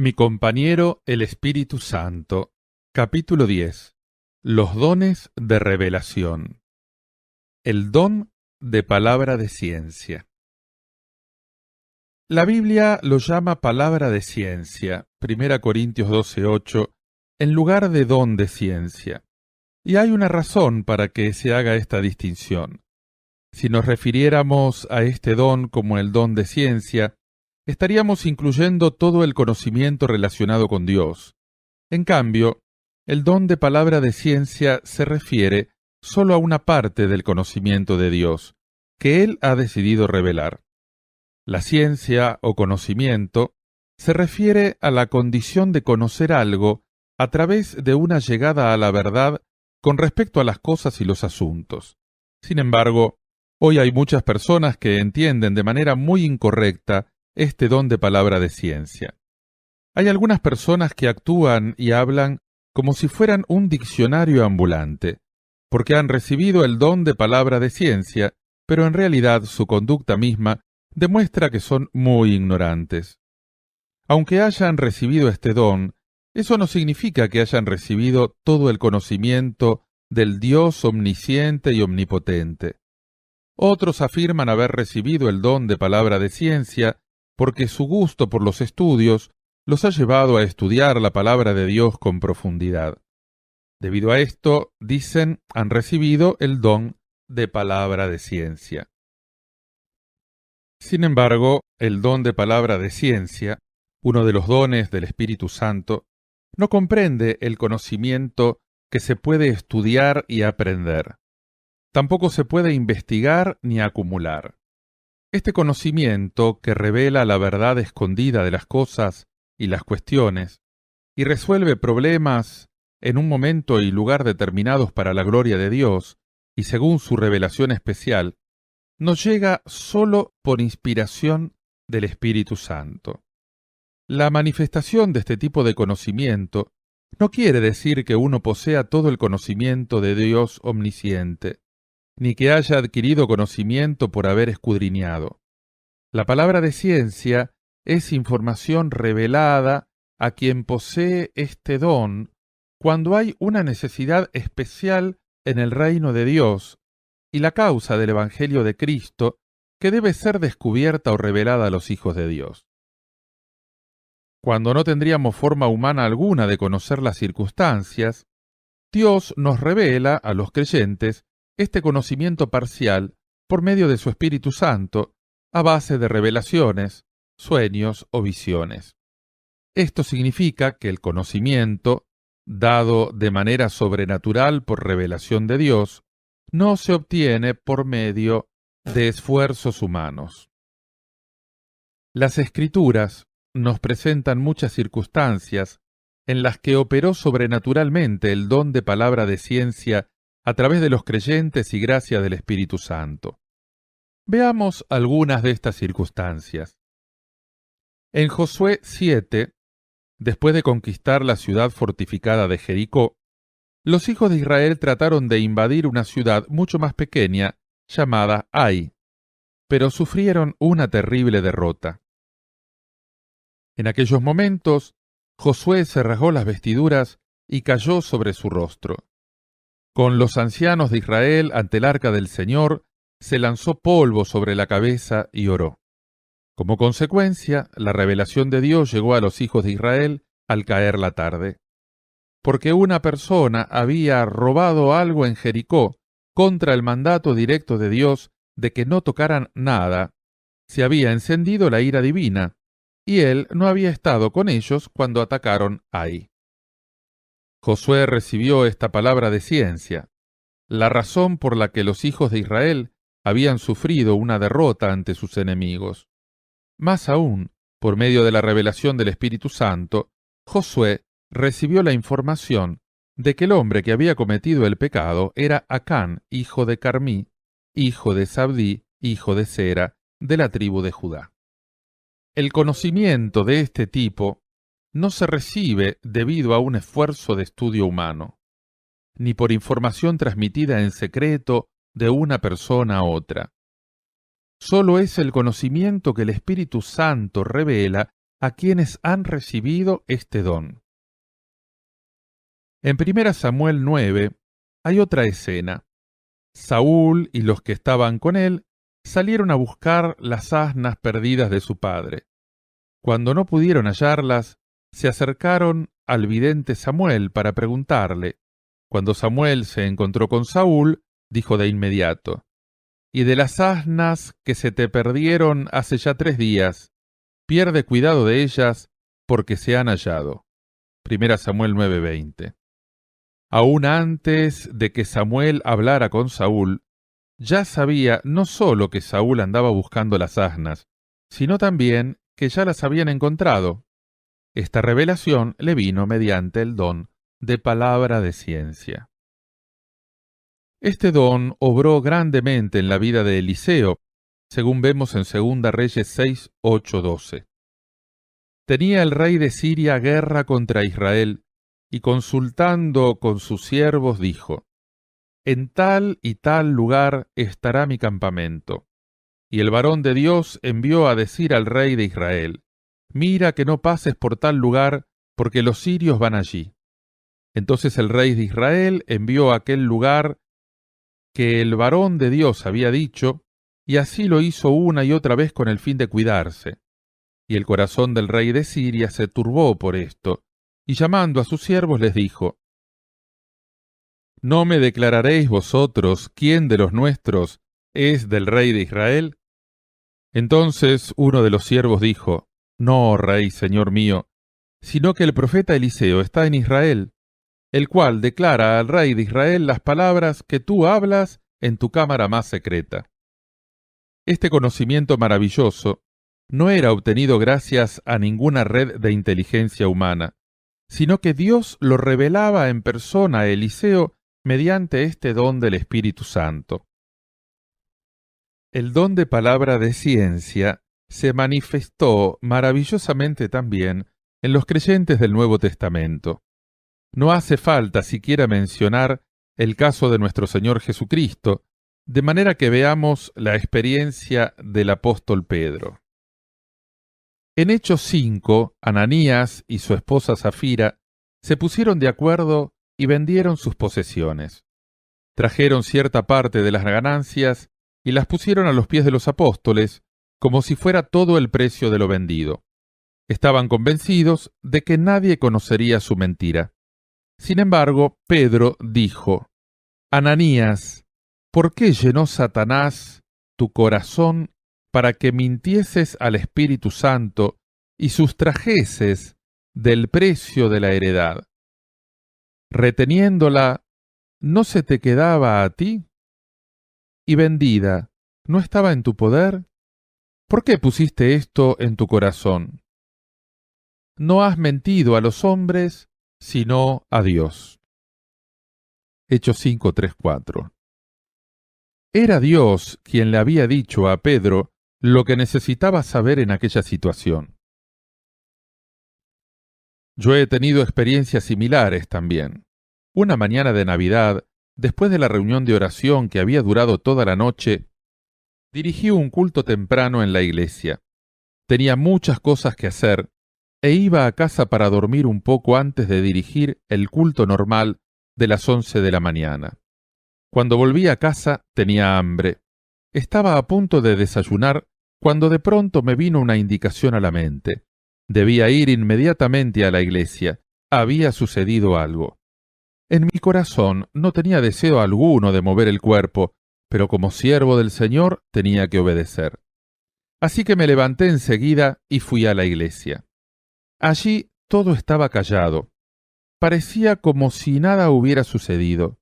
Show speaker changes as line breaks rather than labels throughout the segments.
Mi compañero el Espíritu Santo. Capítulo 10. Los dones de revelación. El don de palabra de ciencia. La Biblia lo llama palabra de ciencia, 1 Corintios 12:8, en lugar de don de ciencia. Y hay una razón para que se haga esta distinción. Si nos refiriéramos a este don como el don de ciencia, estaríamos incluyendo todo el conocimiento relacionado con Dios. En cambio, el don de palabra de ciencia se refiere solo a una parte del conocimiento de Dios, que Él ha decidido revelar. La ciencia o conocimiento se refiere a la condición de conocer algo a través de una llegada a la verdad con respecto a las cosas y los asuntos. Sin embargo, hoy hay muchas personas que entienden de manera muy incorrecta este don de palabra de ciencia. Hay algunas personas que actúan y hablan como si fueran un diccionario ambulante, porque han recibido el don de palabra de ciencia, pero en realidad su conducta misma demuestra que son muy ignorantes. Aunque hayan recibido este don, eso no significa que hayan recibido todo el conocimiento del Dios omnisciente y omnipotente. Otros afirman haber recibido el don de palabra de ciencia porque su gusto por los estudios los ha llevado a estudiar la palabra de Dios con profundidad. Debido a esto, dicen, han recibido el don de palabra de ciencia. Sin embargo, el don de palabra de ciencia, uno de los dones del Espíritu Santo, no comprende el conocimiento que se puede estudiar y aprender. Tampoco se puede investigar ni acumular. Este conocimiento que revela la verdad escondida de las cosas y las cuestiones, y resuelve problemas en un momento y lugar determinados para la gloria de Dios, y según su revelación especial, nos llega sólo por inspiración del Espíritu Santo. La manifestación de este tipo de conocimiento no quiere decir que uno posea todo el conocimiento de Dios omnisciente, ni que haya adquirido conocimiento por haber escudriñado. La palabra de ciencia es información revelada a quien posee este don cuando hay una necesidad especial en el reino de Dios y la causa del Evangelio de Cristo que debe ser descubierta o revelada a los hijos de Dios. Cuando no tendríamos forma humana alguna de conocer las circunstancias, Dios nos revela a los creyentes este conocimiento parcial por medio de su Espíritu Santo, a base de revelaciones, sueños o visiones. Esto significa que el conocimiento, dado de manera sobrenatural por revelación de Dios, no se obtiene por medio de esfuerzos humanos. Las Escrituras nos presentan muchas circunstancias en las que operó sobrenaturalmente el don de palabra de ciencia a través de los creyentes y gracia del Espíritu Santo. Veamos algunas de estas circunstancias. En Josué 7, después de conquistar la ciudad fortificada de Jericó, los hijos de Israel trataron de invadir una ciudad mucho más pequeña llamada Ai, pero sufrieron una terrible derrota. En aquellos momentos, Josué se rasgó las vestiduras y cayó sobre su rostro. Con los ancianos de Israel ante el arca del Señor, se lanzó polvo sobre la cabeza y oró. Como consecuencia, la revelación de Dios llegó a los hijos de Israel al caer la tarde. Porque una persona había robado algo en Jericó contra el mandato directo de Dios de que no tocaran nada, se había encendido la ira divina, y él no había estado con ellos cuando atacaron Ai. Josué recibió esta palabra de ciencia, la razón por la que los hijos de Israel habían sufrido una derrota ante sus enemigos. Más aún, por medio de la revelación del Espíritu Santo, Josué recibió la información de que el hombre que había cometido el pecado era Acán, hijo de Carmí, hijo de Zabdí, hijo de Sera, de la tribu de Judá. El conocimiento de este tipo no se recibe debido a un esfuerzo de estudio humano, ni por información transmitida en secreto de una persona a otra. Solo es el conocimiento que el Espíritu Santo revela a quienes han recibido este don. En 1 Samuel 9 hay otra escena. Saúl y los que estaban con él salieron a buscar las asnas perdidas de su padre. Cuando no pudieron hallarlas, se acercaron al vidente Samuel para preguntarle. Cuando Samuel se encontró con Saúl, dijo de inmediato: «Y de las asnas que se te perdieron hace ya 3 días, pierde cuidado de ellas, porque se han hallado». 1 Samuel 9:20. Aún antes de que Samuel hablara con Saúl, ya sabía no sólo que Saúl andaba buscando las asnas, sino también que ya las habían encontrado. Esta revelación le vino mediante el don de palabra de ciencia. Este don obró grandemente en la vida de Eliseo, según vemos en 2 Reyes 6, 8, 12. Tenía el rey de Siria guerra contra Israel, y consultando con sus siervos dijo: «En tal y tal lugar estará mi campamento». Y el varón de Dios envió a decir al rey de Israel: «Mira que no pases por tal lugar, porque los sirios van allí». Entonces el rey de Israel envió a aquel lugar que el varón de Dios había dicho, y así lo hizo una y otra vez con el fin de cuidarse. Y el corazón del rey de Siria se turbó por esto, y llamando a sus siervos les dijo: ¿No me declararéis vosotros quién de los nuestros es del rey de Israel? Entonces uno de los siervos dijo: No, rey, señor mío, sino que el profeta Eliseo está en Israel, el cual declara al rey de Israel las palabras que tú hablas en tu cámara más secreta. Este conocimiento maravilloso no era obtenido gracias a ninguna red de inteligencia humana, sino que Dios lo revelaba en persona a Eliseo mediante este don del Espíritu Santo. El don de palabra de ciencia se manifestó maravillosamente también en los creyentes del Nuevo Testamento. No hace falta siquiera mencionar el caso de nuestro Señor Jesucristo, de manera que veamos la experiencia del apóstol Pedro. En Hechos 5, Ananías y su esposa Zafira se pusieron de acuerdo y vendieron sus posesiones. Trajeron cierta parte de las ganancias y las pusieron a los pies de los apóstoles, como si fuera todo el precio de lo vendido. Estaban convencidos de que nadie conocería su mentira. Sin embargo, Pedro dijo: «Ananías, ¿por qué llenó Satanás tu corazón para que mintieses al Espíritu Santo y sustrajeses del precio de la heredad? Reteniéndola, ¿no se te quedaba a ti? Y vendida, ¿no estaba en tu poder? ¿Por qué pusiste esto en tu corazón? No has mentido a los hombres, sino a Dios». Hechos 5, 3, 4. Era Dios quien le había dicho a Pedro lo que necesitaba saber en aquella situación. Yo he tenido experiencias similares también. Una mañana de Navidad, después de la reunión de oración que había durado toda la noche, dirigí un culto temprano en la iglesia. Tenía muchas cosas que hacer e iba a casa para dormir un poco antes de dirigir el culto normal de las 11 de la mañana. Cuando volví a casa tenía hambre. Estaba a punto de desayunar cuando de pronto me vino una indicación a la mente. Debía ir inmediatamente a la iglesia. Había sucedido algo. En mi corazón no tenía deseo alguno de mover el cuerpo, pero como siervo del Señor tenía que obedecer. Así que me levanté enseguida y fui a la iglesia. Allí todo estaba callado. Parecía como si nada hubiera sucedido.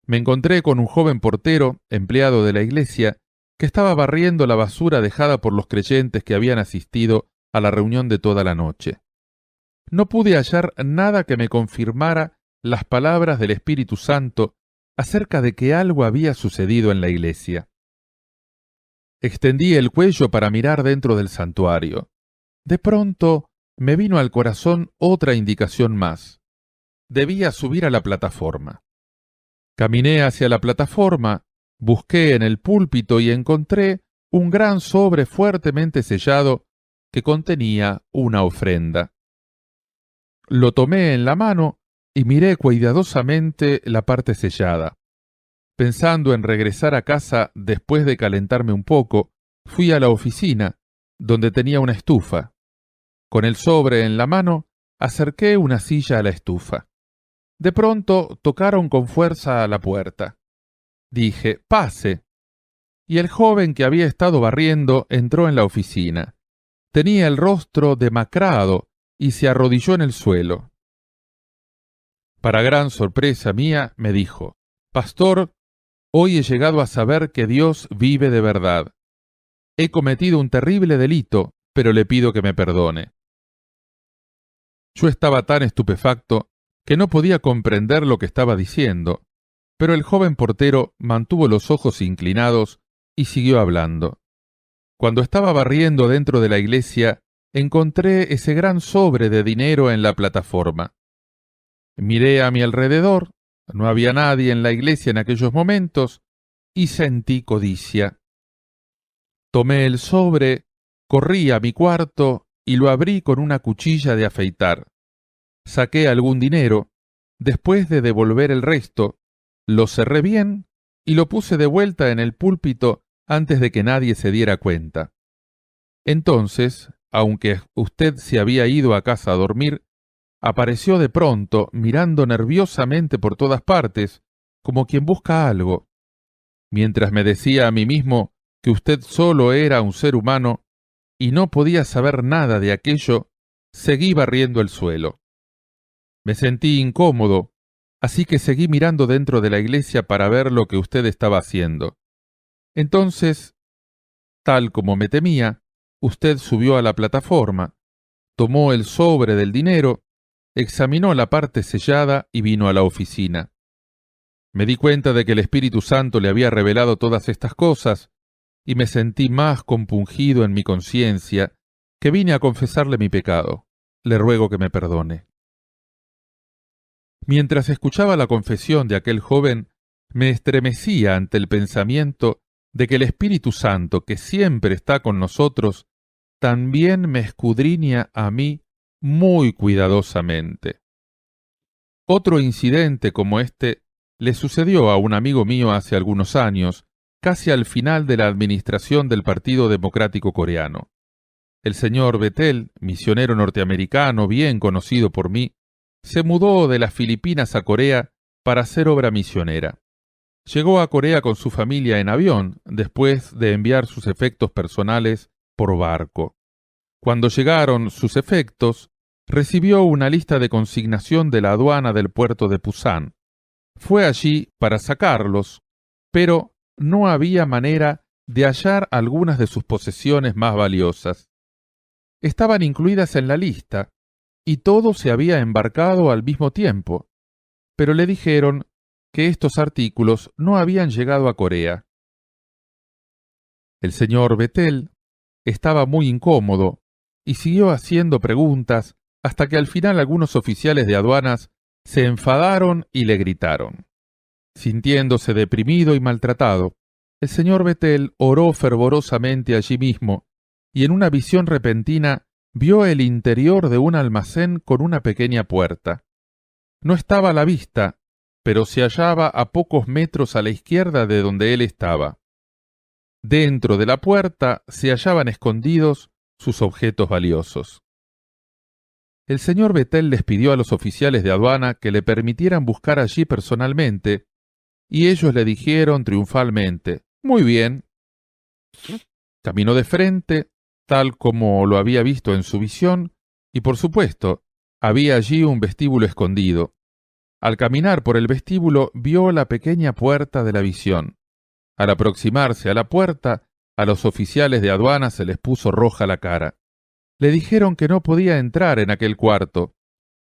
Me encontré con un joven portero, empleado de la iglesia, que estaba barriendo la basura dejada por los creyentes que habían asistido a la reunión de toda la noche. No pude hallar nada que me confirmara las palabras del Espíritu Santo acerca de que algo había sucedido en la iglesia. Extendí el cuello para mirar dentro del santuario. De pronto me vino al corazón otra indicación más. Debía subir a la plataforma. Caminé hacia la plataforma, busqué en el púlpito y encontré un gran sobre fuertemente sellado que contenía una ofrenda. Lo tomé en la mano y miré cuidadosamente la parte sellada. Pensando en regresar a casa después de calentarme un poco, fui a la oficina, donde tenía una estufa. Con el sobre en la mano, acerqué una silla a la estufa. De pronto tocaron con fuerza a la puerta. Dije, «Pase». Y el joven que había estado barriendo entró en la oficina. Tenía el rostro demacrado y se arrodilló en el suelo. Para gran sorpresa mía, me dijo, «Pastor, hoy he llegado a saber que Dios vive de verdad. He cometido un terrible delito, pero le pido que me perdone». Yo estaba tan estupefacto que no podía comprender lo que estaba diciendo, pero el joven portero mantuvo los ojos inclinados y siguió hablando. Cuando estaba barriendo dentro de la iglesia, encontré ese gran sobre de dinero en la plataforma. Miré a mi alrededor, no había nadie en la iglesia en aquellos momentos, y sentí codicia. Tomé el sobre, corrí a mi cuarto y lo abrí con una cuchilla de afeitar. Saqué algún dinero, después de devolver el resto, lo cerré bien y lo puse de vuelta en el púlpito antes de que nadie se diera cuenta. Entonces, aunque usted se había ido a casa a dormir, apareció de pronto, mirando nerviosamente por todas partes, como quien busca algo. Mientras me decía a mí mismo que usted solo era un ser humano y no podía saber nada de aquello, seguí barriendo el suelo. Me sentí incómodo, así que seguí mirando dentro de la iglesia para ver lo que usted estaba haciendo. Entonces, tal como me temía, usted subió a la plataforma, tomó el sobre del dinero, examinó la parte sellada y vino a la oficina. Me di cuenta de que el Espíritu Santo le había revelado todas estas cosas y me sentí más compungido en mi conciencia, que vine a confesarle mi pecado. Le ruego que me perdone. Mientras escuchaba la confesión de aquel joven, me estremecía ante el pensamiento de que el Espíritu Santo, que siempre está con nosotros, también me escudriña a mí muy cuidadosamente. Otro incidente como este le sucedió a un amigo mío hace algunos años, casi al final de la administración del Partido Democrático Coreano. El señor Bethel, misionero norteamericano bien conocido por mí, se mudó de las Filipinas a Corea para hacer obra misionera. Llegó a Corea con su familia en avión, después de enviar sus efectos personales por barco. Cuando llegaron sus efectos, recibió una lista de consignación de la aduana del puerto de Pusan. Fue allí para sacarlos, pero no había manera de hallar algunas de sus posesiones más valiosas. Estaban incluidas en la lista, y todo se había embarcado al mismo tiempo, pero le dijeron que estos artículos no habían llegado a Corea. El señor Bethel estaba muy incómodo y siguió haciendo preguntas hasta que al final algunos oficiales de aduanas se enfadaron y le gritaron. Sintiéndose deprimido y maltratado, el señor Bethel oró fervorosamente allí mismo y en una visión repentina vio el interior de un almacén con una pequeña puerta. No estaba a la vista, pero se hallaba a pocos metros a la izquierda de donde él estaba. Dentro de la puerta se hallaban escondidos sus objetos valiosos. El señor Bethel les pidió a los oficiales de aduana que le permitieran buscar allí personalmente, y ellos le dijeron triunfalmente, «Muy bien». Caminó de frente, tal como lo había visto en su visión, y por supuesto, había allí un vestíbulo escondido. Al caminar por el vestíbulo vio la pequeña puerta de la visión. Al aproximarse a la puerta, a los oficiales de aduana se les puso roja la cara. Le dijeron que no podía entrar en aquel cuarto,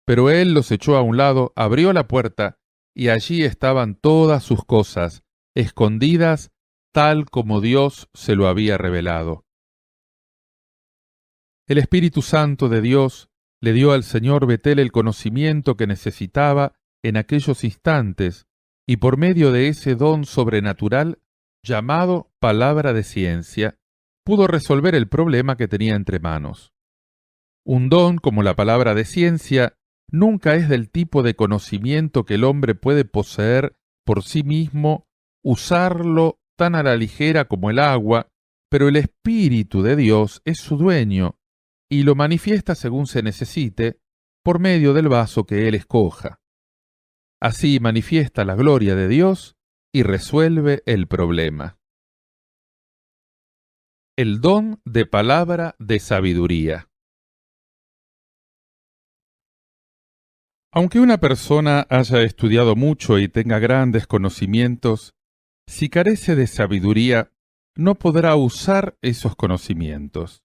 pero él los echó a un lado, abrió la puerta, y allí estaban todas sus cosas, escondidas tal como Dios se lo había revelado. El Espíritu Santo de Dios le dio al señor Bethel el conocimiento que necesitaba en aquellos instantes, y por medio de ese don sobrenatural, llamado palabra de ciencia, pudo resolver el problema que tenía entre manos. Un don, como la palabra de ciencia, nunca es del tipo de conocimiento que el hombre puede poseer por sí mismo, usarlo tan a la ligera como el agua, pero el Espíritu de Dios es su dueño y lo manifiesta según se necesite, por medio del vaso que él escoja. Así manifiesta la gloria de Dios y resuelve el problema. El don de palabra de sabiduría. Aunque una persona haya estudiado mucho y tenga grandes conocimientos, si carece de sabiduría, no podrá usar esos conocimientos.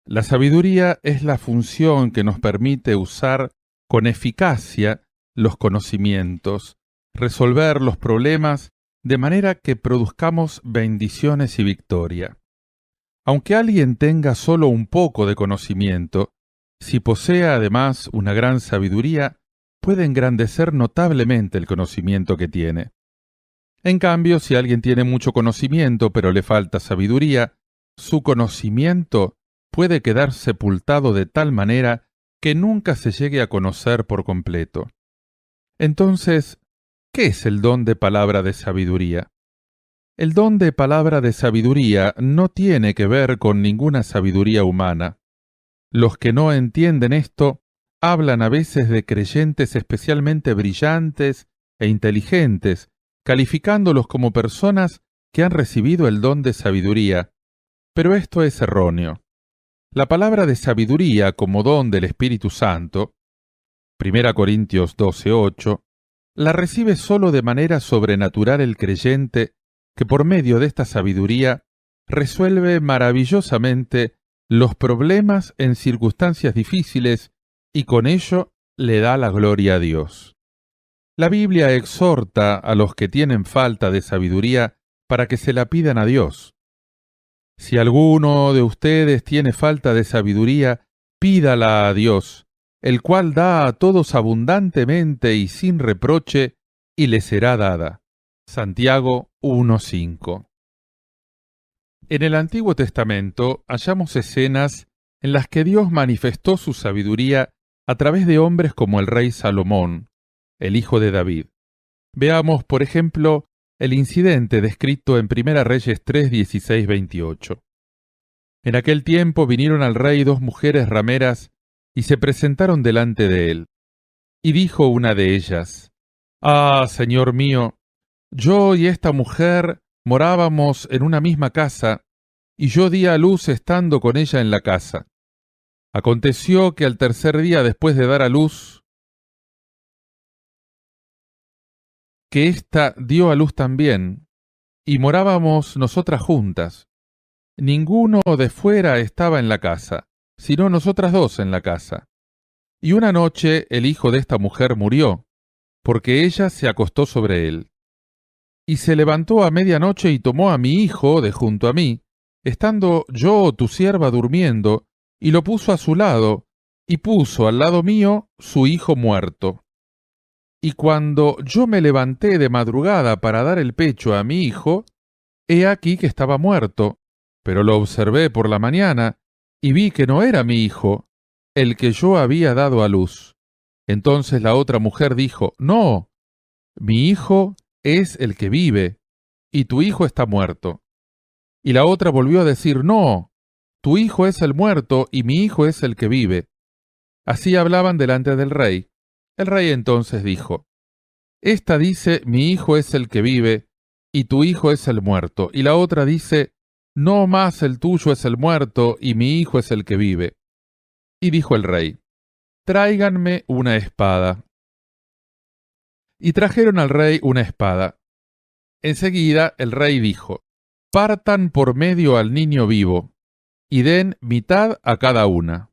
La sabiduría es la función que nos permite usar con eficacia los conocimientos, resolver los problemas de manera que produzcamos bendiciones y victoria. Aunque alguien tenga solo un poco de conocimiento, si posee además una gran sabiduría, puede engrandecer notablemente el conocimiento que tiene. En cambio, si alguien tiene mucho conocimiento pero le falta sabiduría, su conocimiento puede quedar sepultado de tal manera que nunca se llegue a conocer por completo. Entonces, ¿qué es el don de palabra de sabiduría? El don de palabra de sabiduría no tiene que ver con ninguna sabiduría humana. Los que no entienden esto hablan a veces de creyentes especialmente brillantes e inteligentes, calificándolos como personas que han recibido el don de sabiduría. Pero esto es erróneo. La palabra de sabiduría como don del Espíritu Santo, 1 Corintios 12:8, la recibe sólo de manera sobrenatural el creyente que por medio de esta sabiduría resuelve maravillosamente los problemas en circunstancias difíciles y con ello le da la gloria a Dios. La Biblia exhorta a los que tienen falta de sabiduría para que se la pidan a Dios. Si alguno de ustedes tiene falta de sabiduría, pídala a Dios, el cual da a todos abundantemente y sin reproche, y le será dada. Santiago 1:5. En el Antiguo Testamento hallamos escenas en las que Dios manifestó su sabiduría a través de hombres como el rey Salomón, el hijo de David. Veamos, por ejemplo, el incidente descrito en 1 Reyes 3, 16, 28. En aquel tiempo vinieron al rey dos mujeres rameras y se presentaron delante de él. Y dijo una de ellas: «Ah, señor mío, yo y esta mujer morábamos en una misma casa, y yo di a luz estando con ella en la casa. Aconteció que al tercer día después de dar a luz, que ésta dio a luz también, y morábamos nosotras juntas. Ninguno de fuera estaba en la casa, sino nosotras dos en la casa. Y una noche el hijo de esta mujer murió, porque ella se acostó sobre él. Y se levantó a medianoche y tomó a mi hijo de junto a mí, estando yo tu sierva durmiendo, y lo puso a su lado, y puso al lado mío su hijo muerto. Y cuando yo me levanté de madrugada para dar el pecho a mi hijo, he aquí que estaba muerto, pero lo observé por la mañana, y vi que no era mi hijo, el que yo había dado a luz. Entonces la otra mujer dijo: «No, mi hijo es el que vive, y tu hijo está muerto». Y la otra volvió a decir: «No, tu hijo es el muerto, y mi hijo es el que vive». Así hablaban delante del rey. El rey entonces dijo: «Esta dice: mi hijo es el que vive, y tu hijo es el muerto». Y la otra dice: «No más el tuyo es el muerto, y mi hijo es el que vive». Y dijo el rey: «Tráiganme una espada». Y trajeron al rey una espada. Enseguida el rey dijo: «Partan por medio al niño vivo, y den mitad a cada una,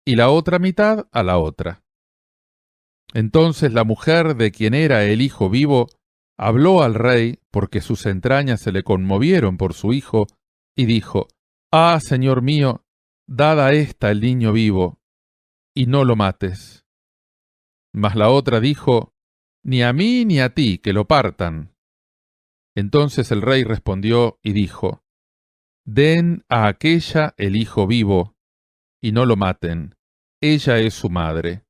y la otra mitad a la otra». Entonces la mujer de quien era el hijo vivo habló al rey, porque sus entrañas se le conmovieron por su hijo, y dijo: «Ah, señor mío, dad a ésta el niño vivo, y no lo mates». Mas la otra dijo: «Ni a mí ni a ti, que lo partan». Entonces el rey respondió y dijo: «Den a aquella el hijo vivo, y no lo maten». ella es su madre.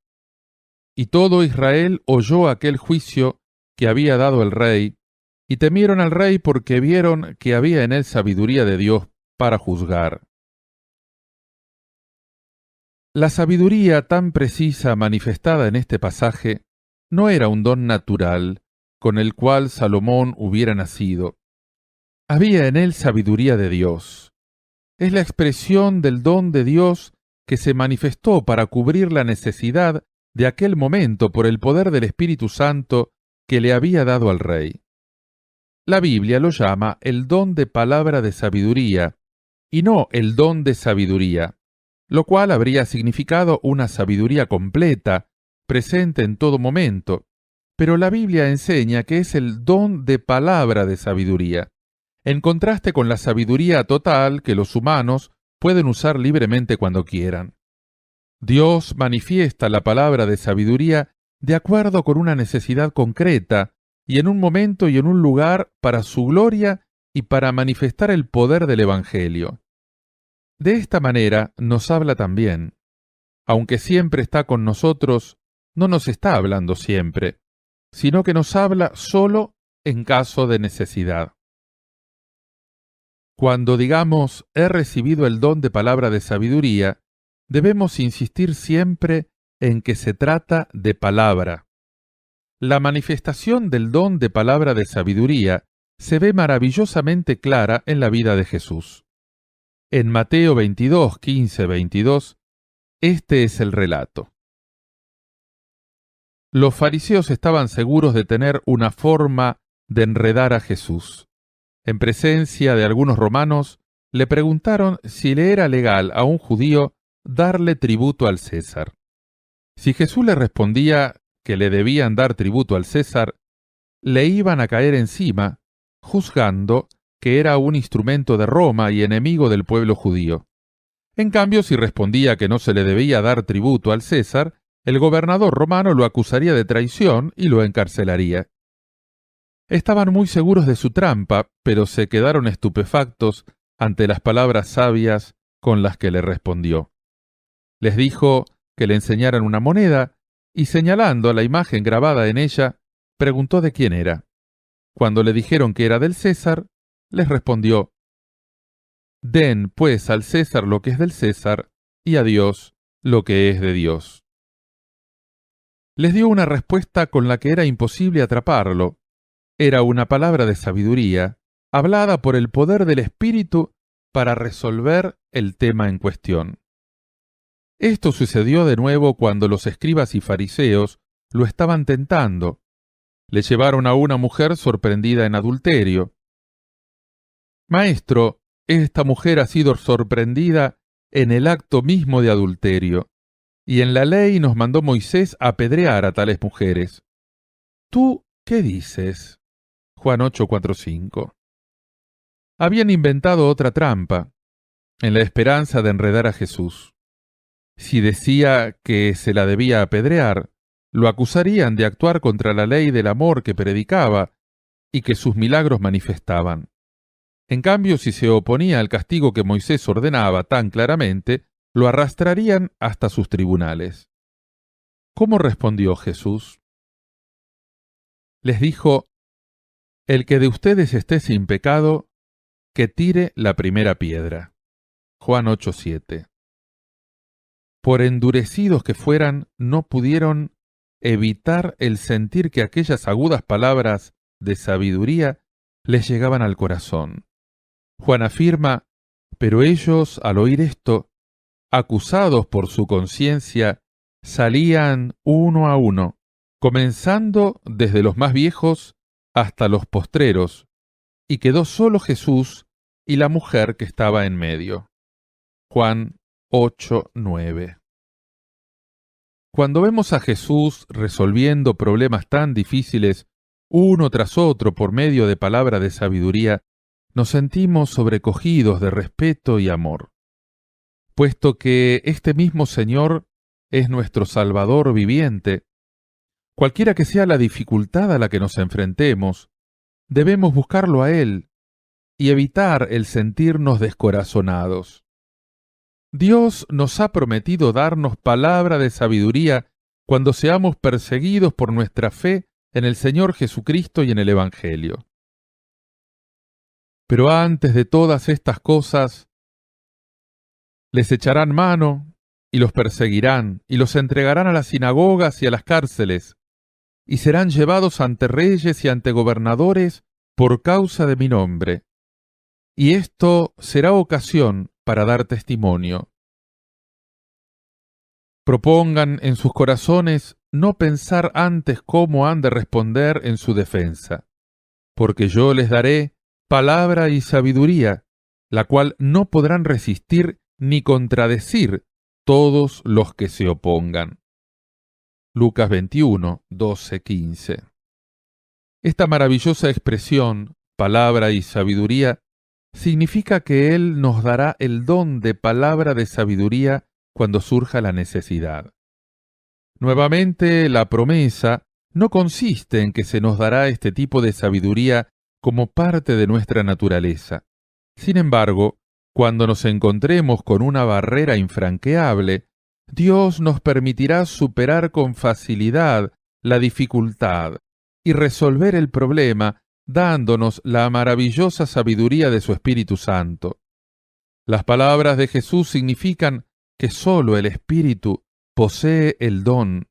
Y todo Israel oyó aquel juicio que había dado el rey, y temieron al rey porque vieron que había en él sabiduría de Dios para juzgar. La sabiduría tan precisa manifestada en este pasaje no era un don natural con el cual Salomón hubiera nacido. Había en él sabiduría de Dios. Es la expresión del don de Dios que se manifestó para cubrir la necesidad de aquel momento por el poder del Espíritu Santo que le había dado al rey. La Biblia lo llama el don de palabra de sabiduría, y no el don de sabiduría, lo cual habría significado una sabiduría completa, presente en todo momento, pero la Biblia enseña que es el don de palabra de sabiduría, en contraste con la sabiduría total que los humanos pueden usar libremente cuando quieran. Dios manifiesta la palabra de sabiduría de acuerdo con una necesidad concreta y en un momento y en un lugar para su gloria y para manifestar el poder del Evangelio. De esta manera nos habla también. Aunque siempre está con nosotros, no nos está hablando siempre, sino que nos habla solo en caso de necesidad. Cuando digamos he recibido el don de palabra de sabiduría, debemos insistir siempre en que se trata de palabra. La manifestación del don de palabra de sabiduría se ve maravillosamente clara en la vida de Jesús. En Mateo 22, 15, 22, este es el relato. Los fariseos estaban seguros de tener una forma de enredar a Jesús. En presencia de algunos romanos, le preguntaron si le era legal a un judío darle tributo al César. Si Jesús le respondía que le debían dar tributo al César, le iban a caer encima, juzgando que era un instrumento de Roma y enemigo del pueblo judío. En cambio, si respondía que no se le debía dar tributo al César, el gobernador romano lo acusaría de traición y lo encarcelaría. Estaban muy seguros de su trampa, pero se quedaron estupefactos ante las palabras sabias con las que le respondió. Les dijo que le enseñaran una moneda y señalando a la imagen grabada en ella, preguntó de quién era. Cuando le dijeron que era del César, les respondió: Den, pues, al César lo que es del César y a Dios lo que es de Dios. Les dio una respuesta con la que era imposible atraparlo. Era una palabra de sabiduría, hablada por el poder del Espíritu para resolver el tema en cuestión. Esto sucedió de nuevo cuando los escribas y fariseos lo estaban tentando. Le llevaron a una mujer sorprendida en adulterio. Maestro, esta mujer ha sido sorprendida en el acto mismo de adulterio, y en la ley nos mandó Moisés apedrear a tales mujeres. ¿Tú qué dices? Juan 8:4-5. Habían inventado otra trampa, en la esperanza de enredar a Jesús. Si decía que se la debía apedrear, lo acusarían de actuar contra la ley del amor que predicaba y que sus milagros manifestaban. En cambio, si se oponía al castigo que Moisés ordenaba tan claramente, lo arrastrarían hasta sus tribunales. ¿Cómo respondió Jesús? Les dijo: El que de ustedes esté sin pecado, que tire la primera piedra. Juan 8:7. Por endurecidos que fueran, no pudieron evitar el sentir que aquellas agudas palabras de sabiduría les llegaban al corazón. Juan afirma: pero ellos, al oír esto, acusados por su conciencia, salían uno a uno, comenzando desde los más viejos hasta los postreros, y quedó solo Jesús y la mujer que estaba en medio. Juan 8:9. Cuando vemos a Jesús resolviendo problemas tan difíciles uno tras otro por medio de palabra de sabiduría, nos sentimos sobrecogidos de respeto y amor. Puesto que este mismo Señor es nuestro Salvador viviente, cualquiera que sea la dificultad a la que nos enfrentemos, debemos buscarlo a Él y evitar el sentirnos descorazonados. Dios nos ha prometido darnos palabra de sabiduría cuando seamos perseguidos por nuestra fe en el Señor Jesucristo y en el Evangelio. Pero antes de todas estas cosas, les echarán mano y los perseguirán y los entregarán a las sinagogas y a las cárceles, y serán llevados ante reyes y ante gobernadores por causa de mi nombre. Y esto será ocasión para dar testimonio. Propongan en sus corazones no pensar antes cómo han de responder en su defensa, porque yo les daré palabra y sabiduría, la cual no podrán resistir ni contradecir todos los que se opongan. Lucas 21, 12, 15. Esta maravillosa expresión, palabra y sabiduría, significa que Él nos dará el don de palabra de sabiduría cuando surja la necesidad. Nuevamente, la promesa no consiste en que se nos dará este tipo de sabiduría como parte de nuestra naturaleza. Sin embargo, cuando nos encontremos con una barrera infranqueable, Dios nos permitirá superar con facilidad la dificultad y resolver el problema dándonos la maravillosa sabiduría de su Espíritu Santo. Las palabras de Jesús significan que sólo el Espíritu posee el don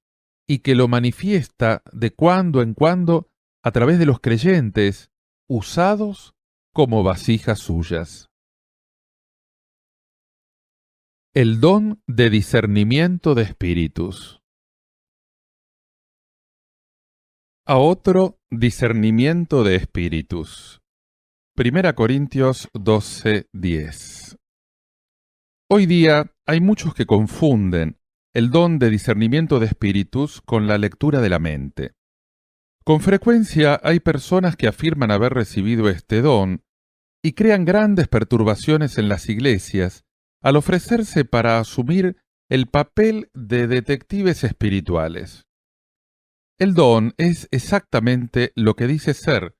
y que lo manifiesta de cuando en cuando a través de los creyentes, usados como vasijas suyas. El don de discernimiento de espíritus. A otro discernimiento de espíritus. 1 Corintios 12:10. Hoy día hay muchos que confunden el don de discernimiento de espíritus con la lectura de la mente. Con frecuencia hay personas que afirman haber recibido este don y crean grandes perturbaciones en las iglesias al ofrecerse para asumir el papel de detectives espirituales. El don es exactamente lo que dice ser,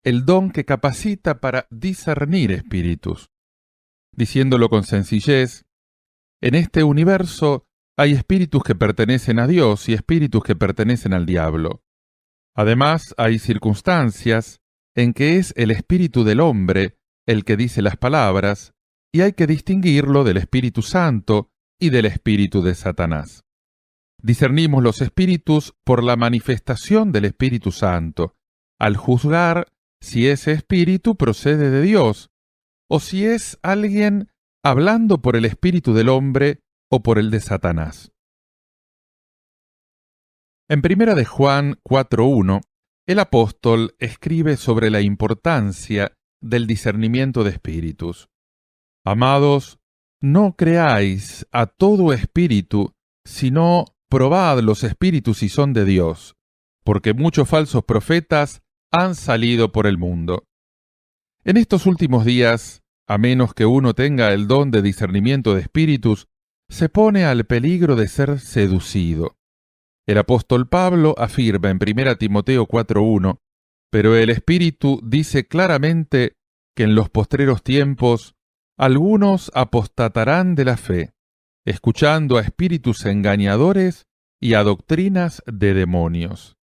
el don que capacita para discernir espíritus. Diciéndolo con sencillez, en este universo hay espíritus que pertenecen a Dios y espíritus que pertenecen al diablo. Además, hay circunstancias en que es el espíritu del hombre el que dice las palabras, y hay que distinguirlo del Espíritu Santo y del espíritu de Satanás. Discernimos los espíritus por la manifestación del Espíritu Santo, al juzgar si ese espíritu procede de Dios, o si es alguien hablando por el espíritu del hombre o por el de Satanás. En 1 de Juan 4:1, el apóstol escribe sobre la importancia del discernimiento de espíritus. Amados, no creáis a todo espíritu, sino probad los espíritus si son de Dios, porque muchos falsos profetas han salido por el mundo. En estos últimos días, a menos que uno tenga el don de discernimiento de espíritus, se pone al peligro de ser seducido. El apóstol Pablo afirma en 1 Timoteo 4:1, pero el Espíritu dice claramente que en los postreros tiempos algunos apostatarán de la fe, escuchando a espíritus engañadores y a doctrinas de demonios.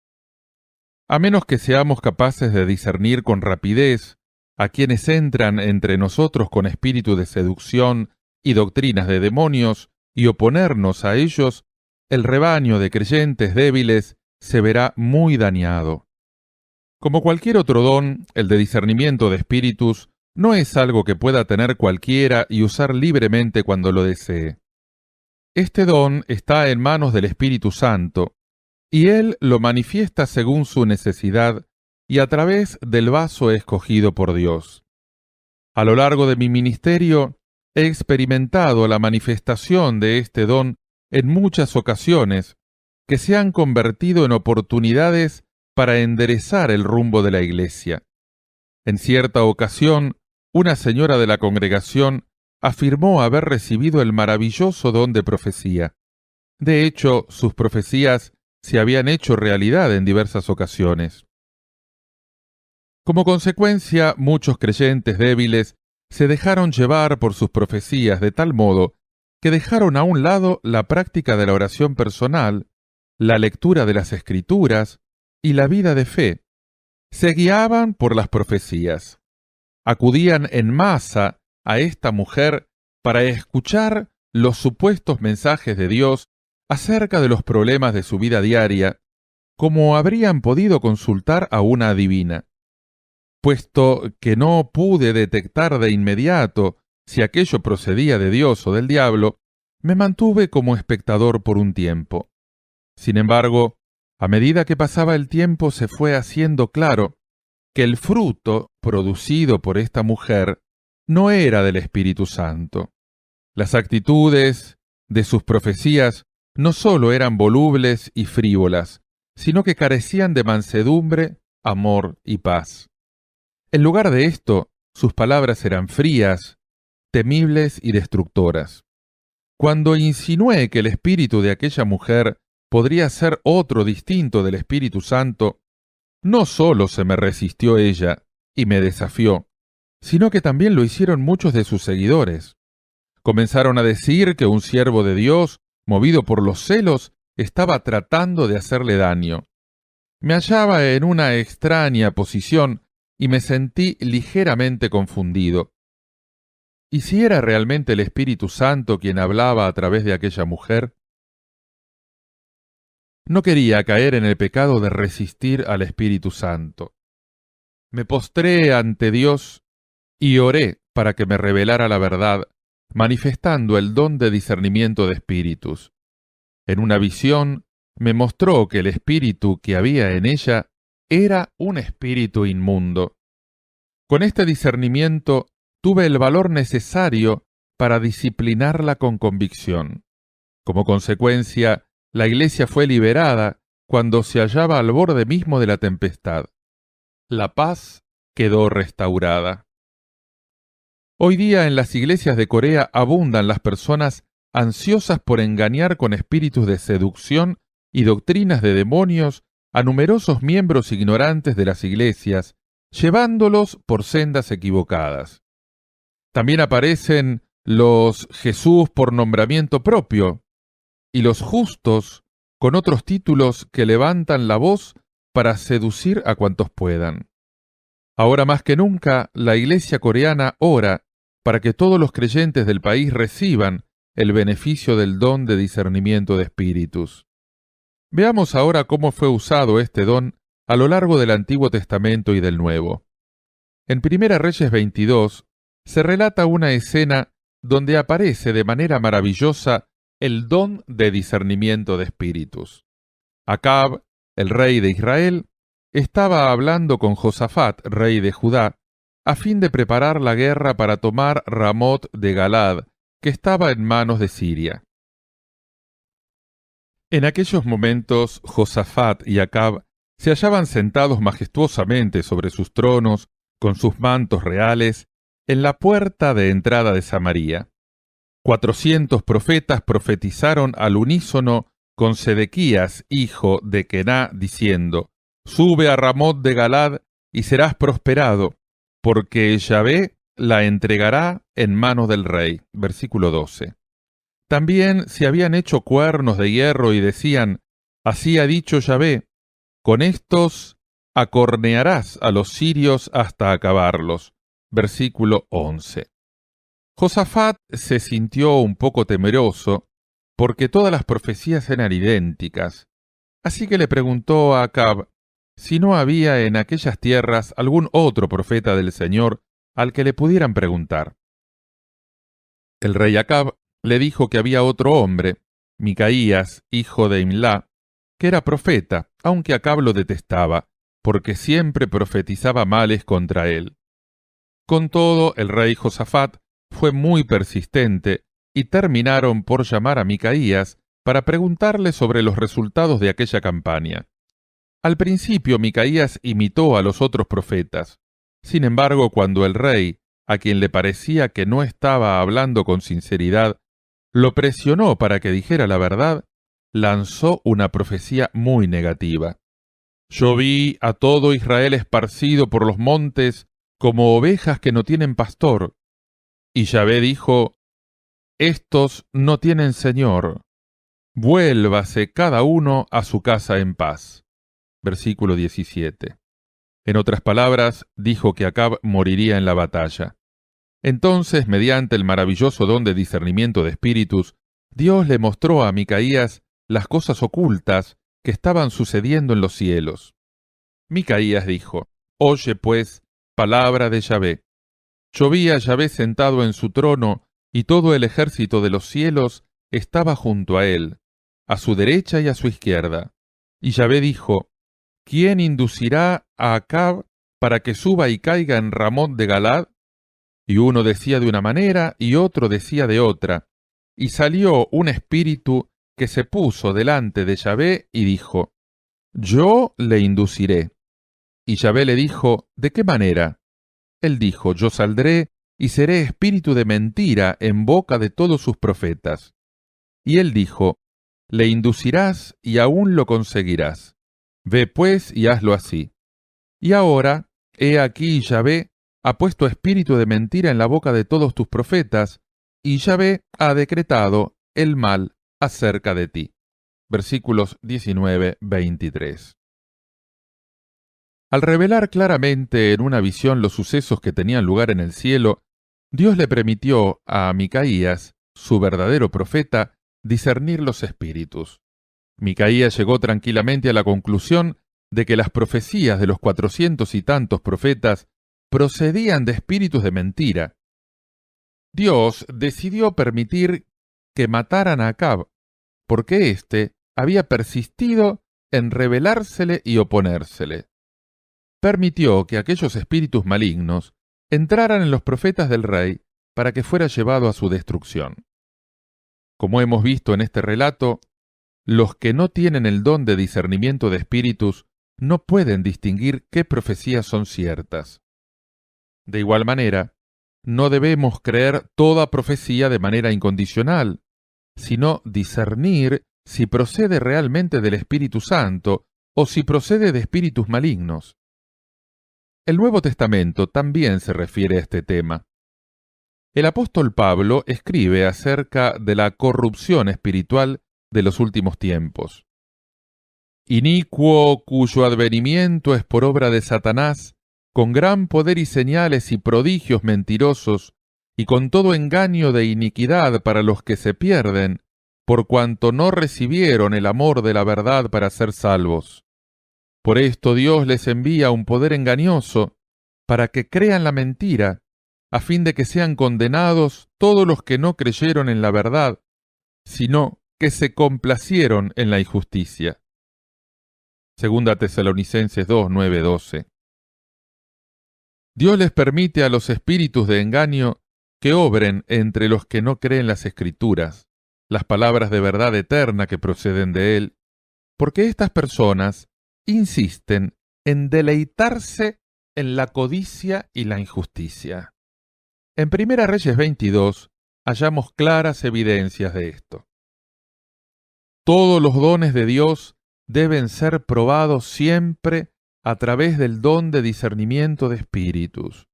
A menos que seamos capaces de discernir con rapidez a quienes entran entre nosotros con espíritu de seducción y doctrinas de demonios y oponernos a ellos, el rebaño de creyentes débiles se verá muy dañado. Como cualquier otro don, el de discernimiento de espíritus no es algo que pueda tener cualquiera y usar libremente cuando lo desee. Este don está en manos del Espíritu Santo, y Él lo manifiesta según su necesidad y a través del vaso escogido por Dios. A lo largo de mi ministerio, he experimentado la manifestación de este don en muchas ocasiones, que se han convertido en oportunidades para enderezar el rumbo de la iglesia. En cierta ocasión, una señora de la congregación afirmó haber recibido el maravilloso don de profecía. De hecho, sus profecías se habían hecho realidad en diversas ocasiones. Como consecuencia, muchos creyentes débiles se dejaron llevar por sus profecías de tal modo que dejaron a un lado la práctica de la oración personal, la lectura de las Escrituras y la vida de fe. Se guiaban por las profecías. Acudían en masa a esta mujer para escuchar los supuestos mensajes de Dios acerca de los problemas de su vida diaria, como habrían podido consultar a una adivina. Puesto que no pude detectar de inmediato si aquello procedía de Dios o del diablo, me mantuve como espectador por un tiempo. Sin embargo, a medida que pasaba el tiempo se fue haciendo claro que el fruto producido por esta mujer no era del Espíritu Santo. Las actitudes de sus profecías no sólo eran volubles y frívolas, sino que carecían de mansedumbre, amor y paz. En lugar de esto, sus palabras eran frías, temibles y destructoras. Cuando insinué que el espíritu de aquella mujer podría ser otro distinto del Espíritu Santo, no sólo se me resistió ella y me desafió, sino que también lo hicieron muchos de sus seguidores. Comenzaron a decir que un siervo de Dios, movido por los celos, estaba tratando de hacerle daño. Me hallaba en una extraña posición y me sentí ligeramente confundido. ¿Y si era realmente el Espíritu Santo quien hablaba a través de aquella mujer? No quería caer en el pecado de resistir al Espíritu Santo. Me postré ante Dios y oré para que me revelara la verdad, manifestando el don de discernimiento de espíritus. En una visión me mostró que el espíritu que había en ella era un espíritu inmundo. Con este discernimiento tuve el valor necesario para disciplinarla con convicción. Como consecuencia, la iglesia fue liberada cuando se hallaba al borde mismo de la tempestad. La paz quedó restaurada. Hoy día en las iglesias de Corea abundan las personas ansiosas por engañar con espíritus de seducción y doctrinas de demonios a numerosos miembros ignorantes de las iglesias, llevándolos por sendas equivocadas. También aparecen los Jesús por nombramiento propio y los justos con otros títulos que levantan la voz para seducir a cuantos puedan. Ahora más que nunca, la iglesia coreana ora para que todos los creyentes del país reciban el beneficio del don de discernimiento de espíritus. Veamos ahora cómo fue usado este don a lo largo del Antiguo Testamento y del Nuevo. En 1 Reyes 22 se relata una escena donde aparece de manera maravillosa el don de discernimiento de espíritus. Acab, el rey de Israel, estaba hablando con Josafat, rey de Judá, a fin de preparar la guerra para tomar Ramot de Galad, que estaba en manos de Siria. En aquellos momentos, Josafat y Acab se hallaban sentados majestuosamente sobre sus tronos, con sus mantos reales, en la puerta de entrada de Samaria. 400 profetas profetizaron al unísono con Sedequías, hijo de Kená, diciendo: «Sube a Ramot de Galad y serás prosperado, porque Yahvé la entregará en manos del rey». Versículo 12. También se habían hecho cuernos de hierro y decían: «Así ha dicho Yahvé, con estos acornearás a los sirios hasta acabarlos». Versículo 11. Josafat se sintió un poco temeroso porque todas las profecías eran idénticas, así que le preguntó a Acab si no había en aquellas tierras algún otro profeta del Señor al que le pudieran preguntar. El rey Acab le dijo que había otro hombre, Micaías, hijo de Imlá, que era profeta, aunque Acab lo detestaba, porque siempre profetizaba males contra él. Con todo, el rey Josafat fue muy persistente y terminaron por llamar a Micaías para preguntarle sobre los resultados de aquella campaña. Al principio Micaías imitó a los otros profetas. Sin embargo, cuando el rey, a quien le parecía que no estaba hablando con sinceridad, lo presionó para que dijera la verdad, lanzó una profecía muy negativa. «Yo vi a todo Israel esparcido por los montes como ovejas que no tienen pastor». Y Yahvé dijo: estos no tienen señor, vuélvase cada uno a su casa en paz. Versículo 17. En otras palabras, dijo que Acab moriría en la batalla. Entonces, mediante el maravilloso don de discernimiento de espíritus, Dios le mostró a Micaías las cosas ocultas que estaban sucediendo en los cielos. Micaías dijo: Oye pues, palabra de Yahvé. Yo vi a Yahvé sentado en su trono, y todo el ejército de los cielos estaba junto a él, a su derecha y a su izquierda. Y Yahvé dijo: ¿Quién inducirá a Acab para que suba y caiga en Ramot de Galad? Y uno decía de una manera y otro decía de otra. Y salió un espíritu que se puso delante de Yahvé y dijo: Yo le induciré. Y Yahvé le dijo: ¿De qué manera? Él dijo: Yo saldré y seré espíritu de mentira en boca de todos sus profetas. Y él dijo: Le inducirás y aún lo conseguirás. Ve pues y hazlo así. Y ahora, he aquí Yahvé ha puesto espíritu de mentira en la boca de todos tus profetas, y Yahvé ha decretado el mal acerca de ti. Versículos 19-23. Al revelar claramente en una visión los sucesos que tenían lugar en el cielo, Dios le permitió a Micaías, su verdadero profeta, discernir los espíritus. Micaías llegó tranquilamente a la conclusión de que las profecías de los 400 y tantos profetas procedían de espíritus de mentira. Dios decidió permitir que mataran a Acab, porque éste había persistido en rebelársele y oponérsele. Permitió que aquellos espíritus malignos entraran en los profetas del rey para que fuera llevado a su destrucción. Como hemos visto en este relato, los que no tienen el don de discernimiento de espíritus no pueden distinguir qué profecías son ciertas. De igual manera, no debemos creer toda profecía de manera incondicional, sino discernir si procede realmente del Espíritu Santo o si procede de espíritus malignos. El Nuevo Testamento también se refiere a este tema. El apóstol Pablo escribe acerca de la corrupción espiritual de los últimos tiempos. Inicuo cuyo advenimiento es por obra de Satanás, con gran poder y señales y prodigios mentirosos, y con todo engaño de iniquidad para los que se pierden, por cuanto no recibieron el amor de la verdad para ser salvos. Por esto Dios les envía un poder engañoso, para que crean la mentira, a fin de que sean condenados todos los que no creyeron en la verdad, sino que se complacieron en la injusticia. Segunda Tesalonicenses 2, 9, 12. Dios les permite a los espíritus de engaño que obren entre los que no creen las Escrituras, las palabras de verdad eterna que proceden de Él, porque estas personas insisten en deleitarse en la codicia y la injusticia. En Primera Reyes 22 hallamos claras evidencias de esto. Todos los dones de Dios deben ser probados siempre a través del don de discernimiento de espíritus,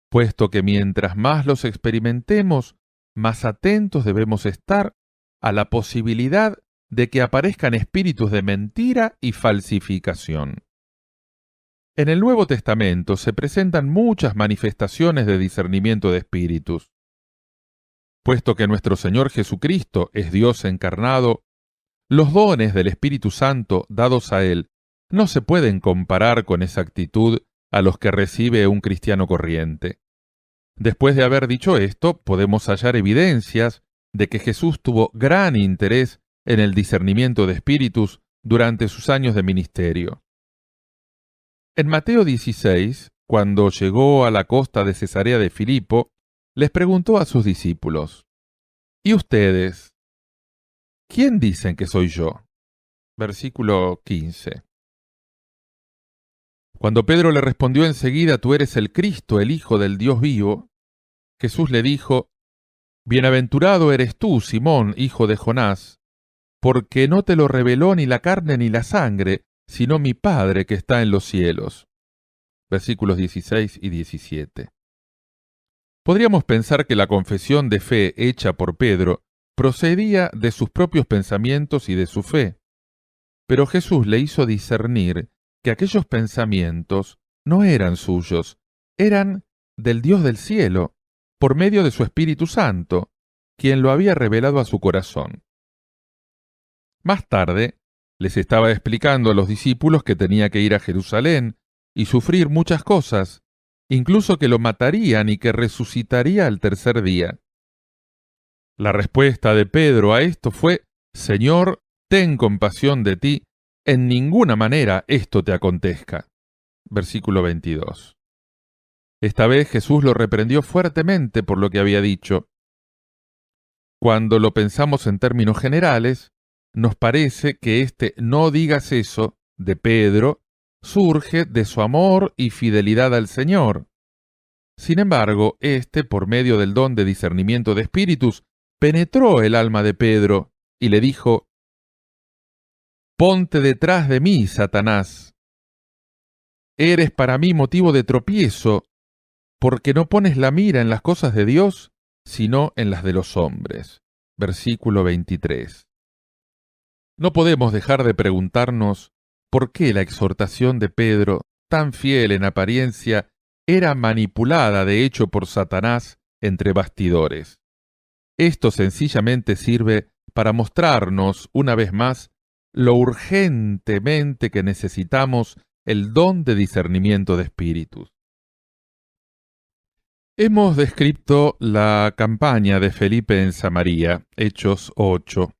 puesto que mientras más los experimentemos, más atentos debemos estar a la posibilidad de que aparezcan espíritus de mentira y falsificación. En el Nuevo Testamento se presentan muchas manifestaciones de discernimiento de espíritus. Puesto que nuestro Señor Jesucristo es Dios encarnado, los dones del Espíritu Santo dados a Él no se pueden comparar con exactitud a los que recibe un cristiano corriente. Después de haber dicho esto, podemos hallar evidencias de que Jesús tuvo gran interés en el discernimiento de espíritus durante sus años de ministerio. En Mateo 16, cuando llegó a la costa de Cesarea de Filipo, les preguntó a sus discípulos: ¿Y ustedes? ¿Quién dicen que soy yo? Versículo 15. Cuando Pedro le respondió enseguida: Tú eres el Cristo, el Hijo del Dios vivo, Jesús le dijo: Bienaventurado eres tú, Simón, hijo de Jonás, porque no te lo reveló ni la carne ni la sangre, sino mi Padre que está en los cielos. Versículos 16 y 17. Podríamos pensar que la confesión de fe hecha por Pedro procedía de sus propios pensamientos y de su fe, pero Jesús le hizo discernir que aquellos pensamientos no eran suyos, eran del Dios del cielo, por medio de su Espíritu Santo, quien lo había revelado a su corazón. Más tarde, les estaba explicando a los discípulos que tenía que ir a Jerusalén y sufrir muchas cosas, incluso que lo matarían y que resucitaría al tercer día. La respuesta de Pedro a esto fue: Señor, ten compasión de ti, en ninguna manera esto te acontezca. Versículo 22. Esta vez Jesús lo reprendió fuertemente por lo que había dicho. Cuando lo pensamos en términos generales, nos parece que este "no digas eso" de Pedro surge de su amor y fidelidad al Señor. Sin embargo, por medio del don de discernimiento de espíritus, penetró el alma de Pedro y le dijo: «Ponte detrás de mí, Satanás. Eres para mí motivo de tropiezo, porque no pones la mira en las cosas de Dios, sino en las de los hombres». Versículo 23. No podemos dejar de preguntarnos por qué la exhortación de Pedro, tan fiel en apariencia, era manipulada de hecho por Satanás entre bastidores. Esto sencillamente sirve para mostrarnos, una vez más, lo urgentemente que necesitamos el don de discernimiento de espíritus. Hemos descrito la campaña de Felipe en Samaria, Hechos 8.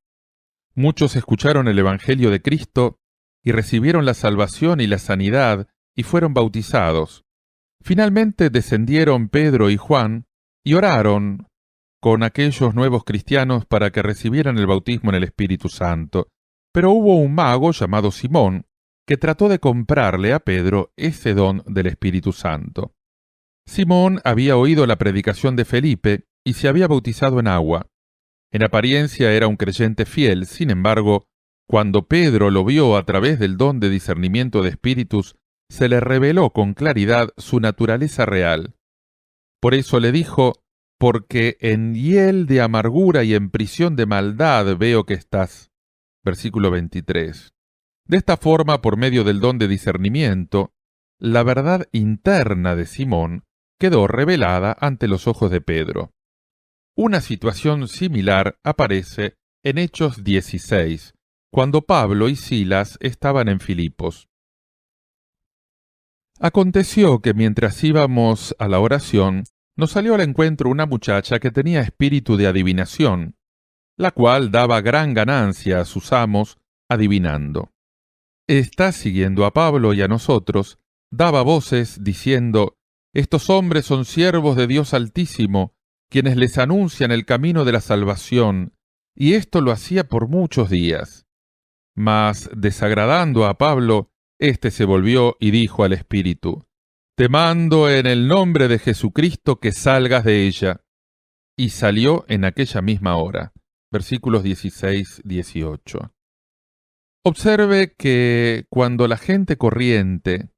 Muchos escucharon el Evangelio de Cristo y recibieron la salvación y la sanidad y fueron bautizados. Finalmente descendieron Pedro y Juan y oraron con aquellos nuevos cristianos para que recibieran el bautismo en el Espíritu Santo. Pero hubo un mago llamado Simón que trató de comprarle a Pedro ese don del Espíritu Santo. Simón había oído la predicación de Felipe y se había bautizado en agua. En apariencia era un creyente fiel, sin embargo, cuando Pedro lo vio a través del don de discernimiento de espíritus, se le reveló con claridad su naturaleza real. Por eso le dijo: «Porque en hiel de amargura y en prisión de maldad veo que estás». Versículo 23. De esta forma, por medio del don de discernimiento, la verdad interna de Simón quedó revelada ante los ojos de Pedro. Una situación similar aparece en Hechos 16, cuando Pablo y Silas estaban en Filipos. Aconteció que mientras íbamos a la oración, nos salió al encuentro una muchacha que tenía espíritu de adivinación, la cual daba gran ganancia a sus amos adivinando. Esta, siguiendo a Pablo y a nosotros, daba voces diciendo: «Estos hombres son siervos de Dios Altísimo, quienes les anuncian el camino de la salvación», y esto lo hacía por muchos días. Mas, desagradando a Pablo, éste se volvió y dijo al espíritu: «Te mando en el nombre de Jesucristo que salgas de ella». Y salió en aquella misma hora. Versículos 16-18. Observe que cuando la gente corriente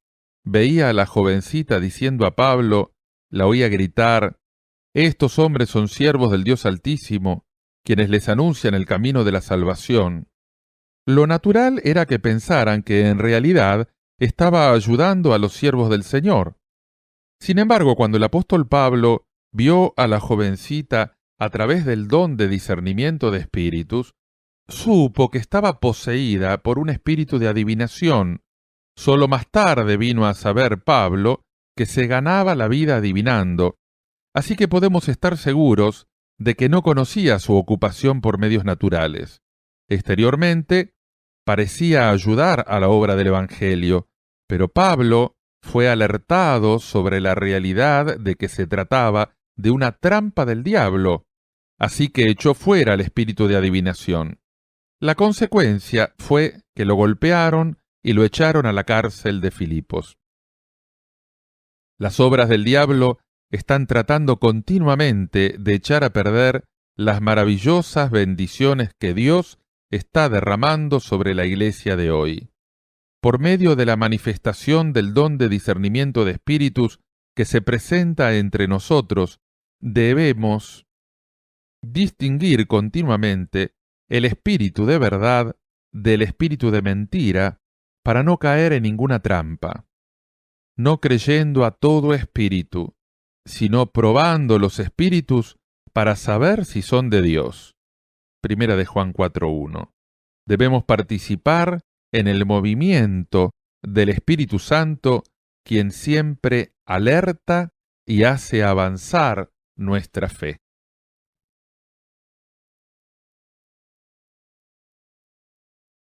veía a la jovencita diciendo a Pablo, la oía gritar: «Estos hombres son siervos del Dios Altísimo, quienes les anuncian el camino de la salvación», lo natural era que pensaran que en realidad estaba ayudando a los siervos del Señor. Sin embargo, cuando el apóstol Pablo vio a la jovencita a través del don de discernimiento de espíritus, supo que estaba poseída por un espíritu de adivinación. Solo más tarde vino a saber Pablo que se ganaba la vida adivinando, así que podemos estar seguros de que no conocía su ocupación por medios naturales. Exteriormente, parecía ayudar a la obra del Evangelio, pero Pablo fue alertado sobre la realidad de que se trataba de una trampa del diablo, así que echó fuera el espíritu de adivinación. La consecuencia fue que lo golpearon y lo echaron a la cárcel de Filipos. Las obras del diablo están tratando continuamente de echar a perder las maravillosas bendiciones que Dios está derramando sobre la iglesia de hoy. Por medio de la manifestación del don de discernimiento de espíritus que se presenta entre nosotros, debemos distinguir continuamente el espíritu de verdad del espíritu de mentira para no caer en ninguna trampa, no creyendo a todo espíritu, sino probando los espíritus para saber si son de Dios. Primera de Juan 4:1. Debemos participar en el movimiento del Espíritu Santo, quien siempre alerta y hace avanzar nuestra fe.